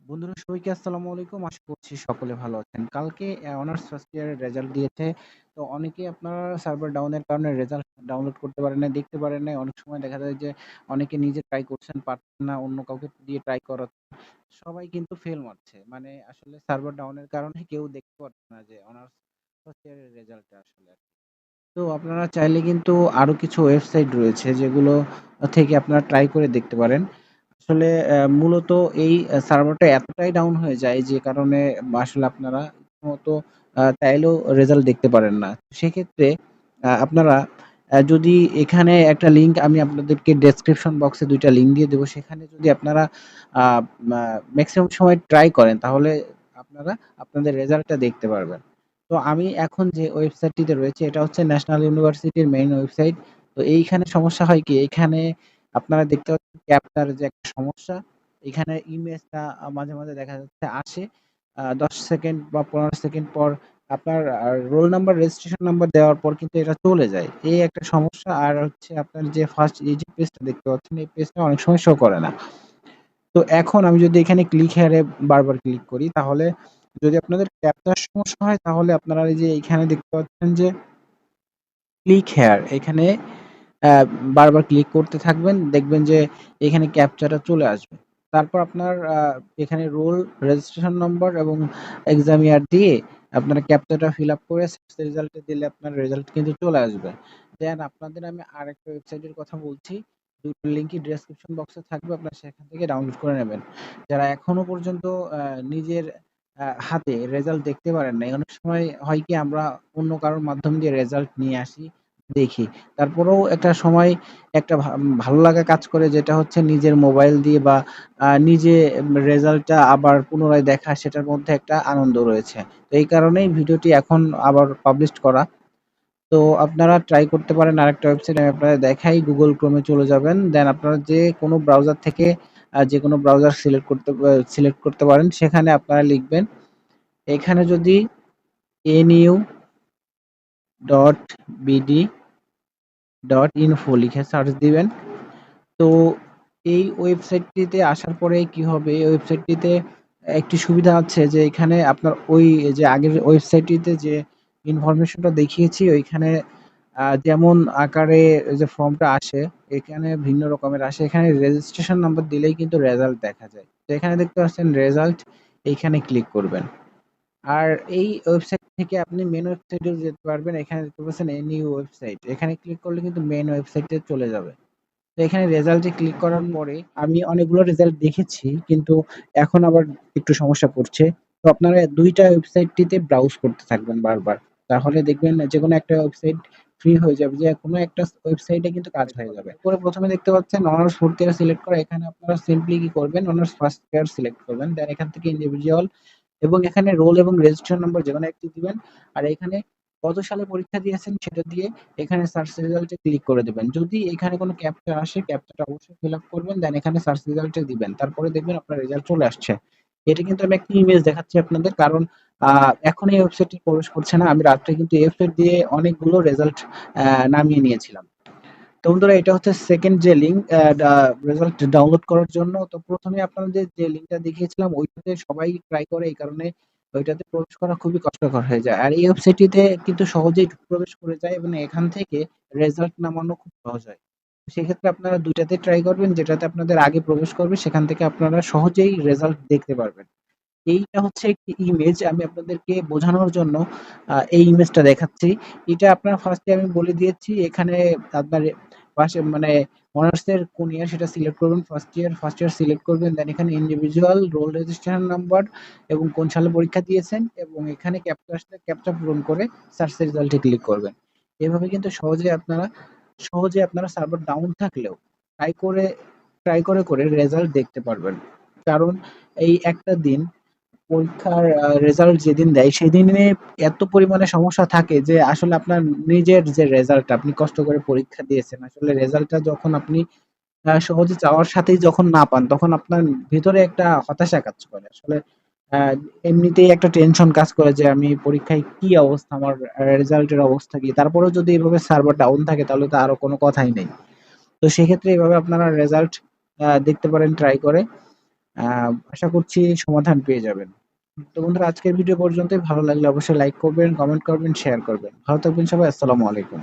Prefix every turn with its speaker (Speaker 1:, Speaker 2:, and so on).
Speaker 1: বন্ধুরা সবাইকে আসসালামু আলাইকুম। আশা করছি সকলে ভালো আছেন। কালকে অনার্স ফার্স্ট ইয়ারের রেজাল্ট দিয়েছে। তো অনেকেই আপনারা সার্ভার ডাউনের কারণে রেজাল্ট ডাউনলোড করতে পারেন নাই, দেখতে পারেন নাই। অনেক সময় দেখা যায় যে অনেকে নিজে ট্রাই করছেন, পারছেন না, অন্য কাউকে দিয়ে ট্রাই করাচ্ছেন। সবাই কিন্তু ফেল মারছে। মানে আসলে সার্ভার ডাউনের কারণে কেউ দেখতে পাচ্ছে না যে অনার্স ফার্স্ট ইয়ারের রেজাল্টটা আসলে। তো আপনারা চাইলে কিন্তু আরো কিছু ওয়েবসাইট রয়েছে যেগুলো থেকে আপনারা ট্রাই করে দেখতে পারেন। আসলে মূলত এই সার্ভারটা এতটাই ডাউন হয়ে যায় যে কারণে আসলে আপনারা মতো চাইলেও রেজাল্ট দেখতে পারেন না। সেক্ষেত্রে আপনারা যদি এখানে একটা লিঙ্ক আমি আপনাদেরকে ডেসক্রিপশন বক্সে ২ টা লিঙ্ক দিয়ে দেব। সেখানে যদি আপনারা আ মা মেক্সিমাম সময় ট্রাই করেন তাহলে আপনারা আপনাদের রেজাল্টটা দেখতে পারবেন। তো আমি এখন যে ওয়েবসাইটটিতে রয়েছে এটা হচ্ছে ন্যাশনাল ইউনিভার্সিটির মেইন ওয়েবসাইট। তো এইখানে সমস্যা হয় কি? এখানে আপনারা দেখতে পাচ্ছেন ক্যাপচার যে একটা সমস্যা, এখানে ইমেজটা মাঝে, মাঝে দেখা যাচ্ছে আসে ১০ সেকেন্ড বা ১৫ সেকেন্ড পর আপনার রোল নাম্বার, রেজিস্ট্রেশন নাম্বার দেওয়ার পর কিন্তু এটা চলে যায়। এই একটা সমস্যা। আর হচ্ছে আপনার যে ফার্স্ট এই যে পেজটা দেখতে পাচ্ছেন, এই পেজটা অনেক সময় শো করে না। তো এখন আমি যদি এখানে ক্লিক হেয়ার এ বারবার ক্লিক করি তাহলে যদি আপনাদের ক্যাপচার সমস্যা হয় তাহলে আপনারা এই যে এখানে দেখতে পাচ্ছেন যে ক্লিক হেয়ার এখানে অ্যা বারবার ক্লিক করতে থাকবেন। দেখবেন যে এখানে ক্যাপচাটা চলে আসবে। তারপর আপনার এখানে রোল, রেজিস্ট্রেশন নম্বর এবং এক্সাম ইয়ার দিয়ে আপনারা ক্যাপচাটা ফিল আপ করে সার্চ রেজাল্টে দিলে আপনার রেজাল্ট কিন্তু চলে আসবে। দেন আপনাদের আমি আরেকটা ওয়েবসাইটের কথা বলছি। ২ টোর লিঙ্কই ডেসক্রিপশন বক্সে থাকবে। আপনারা সেখান থেকে ডাউনলোড করে নেবেন। যারা এখনো পর্যন্ত নিজের হাতে রেজাল্ট দেখতে পারেন নাই, অনেক সময় হয় কি আমরা অন্য কারোর মাধ্যম দিয়ে রেজাল্ট নিয়ে আসি, দেখি। তারপরেও একটা সময় একটা ভালো লাগা কাজ করে যেটা হচ্ছে নিজের মোবাইল দিয়ে বা নিজে রেজাল্টটা আবার পুনরায় দেখা সেটার মধ্যে একটা আনন্দ রয়েছে। তো এই কারণেই ভিডিওটি এখন আবার পাবলিশড করা। তো আপনারা ট্রাই করতে পারেন আরেকটা ওয়েবসাইট আমি আপনাদের দেখাই। Google Chrome এ চলে যাবেন। দেন আপনারা যেকোনো ব্রাউজার থেকে যেকোনো ব্রাউজার সিলেক্ট করতে পারেন। সেখানে আপনারা লিখবেন এখানে যদি nu.bd.info লিখে সার্চ দিবেন। তো এই ওয়েবসাইটটিতে আসার পরে কি হবে, এই ওয়েবসাইটটিতে একটি সুবিধা আছে যে এখানে আপনার ওই যে আগের ওয়েবসাইটটিতে যে ইনফরমেশনটা দেখিয়েছি ওইখানে যেমন আকারে যে ফর্মটা আসে, এখানে ভিন্ন রকমের আসে। এখানে রেজিস্ট্রেশন নাম্বার দিলেই কিন্তু রেজাল্ট দেখা যায়। তো এখানে দেখতে পাচ্ছেন রেজাল্ট, এইখানে ক্লিক করবেন। আর এই ওয়েবসাইট থেকে আপনি মেইন ওয়েবসাইটেও যেতে পারবেন। এখানে দেখতে পাচ্ছেন এনইউ ওয়েবসাইট। এখানে ক্লিক করলে কিন্তু মেইন ওয়েবসাইটে চলে যাবে। তো এখানে রেজাল্টে ক্লিক করার পরে আমি অনেকগুলো রেজাল্ট দেখেছি কিন্তু এখন আবার একটু সমস্যা করছে। তো আপনারা ২ টা ওয়েবসাইটটিতে ব্রাউজ করতে থাকবেন বারবার। তাহলে দেখবেন যেকোনো একটা ওয়েবসাইট ফ্রি হয়ে যাবে। যেকোনো একটা ওয়েবসাইটে কিন্তু কাজ হয়ে যাবে। এরপরে ১ম এ দেখতে পাচ্ছেন অনার্স 4th ইয়ার সিলেক্ট করা। এখানে আপনারা সিম্পলি কি করবেন অনার্স ফার্স্ট ইয়ার সিলেক্ট করবেন। দেন এখান থেকে ইন্ডিভিজুয়াল এবং এখানে রোল এবং রেজিস্ট্রেশন নাম্বার যেকোনো একটি দিবেন। আর এখানে কত সালে পরীক্ষা দিয়েছেন সেটা দিয়ে এখানে সার্চ রেজাল্ট এ ক্লিক করে দিবেন। যদি এখানে কোনো ক্যাপচা আসে ক্যাপচাটা অবশ্যই ফিল আপ করবেন। দেন এখানে সার্চ রেজাল্ট এ দিবেন। তারপরে দেখবেন আপনার রেজাল্ট চলে আসছে। এটা কিন্তু আমি একটা ইমেজ দেখাচ্ছি আপনাদের কারণ আ এখন এই ওয়েবসাইটে প্রবেশ করছে না। আমি রাত্রে কিন্তু এই ওয়েবসাইট দিয়ে অনেকগুলো রেজাল্ট নামিয়ে নিয়েছিলাম। তো বন্ধুরা এটা হচ্ছে সেকেন্ড যে লিঙ্ক রেজাল্ট ডাউনলোড করার জন্য। তো ১ম এ আপনাদের যে লিঙ্কটা দেখিয়েছিলাম ওইটাতে সবাই ট্রাই করে এই কারণে ওইটাতে প্রবেশ করা খুবই কষ্টকর হয়ে যায়। আর এই ওয়েবসাইটটিতে কিন্তু সহজেই প্রবেশ করে যায় এবং এখান থেকে রেজাল্ট নামানো খুব সহজ হয়। সেক্ষেত্রে আপনারা ২ টাতে ট্রাই করবেন যেটাতে আপনাদের আগে প্রবেশ করবে সেখান থেকে আপনারা সহজেই রেজাল্ট দেখতে পারবেন। এইটা হচ্ছে একটি ইমেজ আমি আপনাদেরকে বোঝানোর জন্য এই ইমেজটা দেখাচ্ছি। এটা আপনার ফার্স্ট এ আমি বলে দিয়েছি এখানে আপনার পাশে মানে অনার্স এর কোন ইয়ার সেটা সিলেক্ট করবেন। ফার্স্ট ইয়ার সিলেক্ট করবেন। দেন এখানে ইন্ডিভিজুয়াল, রোল রেজিস্ট্রেশন নাম্বার এবং কোন সালে পরীক্ষা দিয়েছেন এবং এখানে ক্যাপচা আসলে ক্যাপচা পূরণ করে সার্চ রেজাল্ট এ ক্লিক করবেন। এভাবে কিন্তু সহজে আপনারা সার্ভার ডাউন থাকলেও ট্রাই করে ট্রাই করে রেজাল্ট দেখতে পারবেন। কারণ এই একটা দিন পরীক্ষার রেজাল্ট যেদিন দেয় সেদিনে এত পরিমাণে সমস্যা থাকে যে আসলে আপনার নিজের যে রেজাল্ট আপনি কষ্ট করে পরীক্ষা দিয়েছেন আসলে রেজাল্টটা যখন আপনি সহজে চাওয়ার সাথেই যখন না পান তখন আপনার ভিতরে একটা হতাশা কাজ করে। আসলে আ এমনিতেই একটা টেনশন কাজ করে যে আমি পরীক্ষায় কি অবস্থা, আমার রেজাল্টের অবস্থা কি? তারপরেও যদি এভাবে সার্ভার ডাউন থাকে তাহলে তো আরো কোনো কথাই নেই। তো সেক্ষেত্রে এভাবে আপনারা রেজাল্ট দেখতে পারেন ট্রাই করে। আশা করছি সমাধান পেয়ে যাবেন। তো বন্ধুরা আজকের ভিডিও পর্যন্তই। ভালো লাগলে অবশ্যই লাইক করবেন, কমেন্ট করবেন, শেয়ার করবেন। ভালো থাকবেন সবাই। আসসালামু আলাইকুম।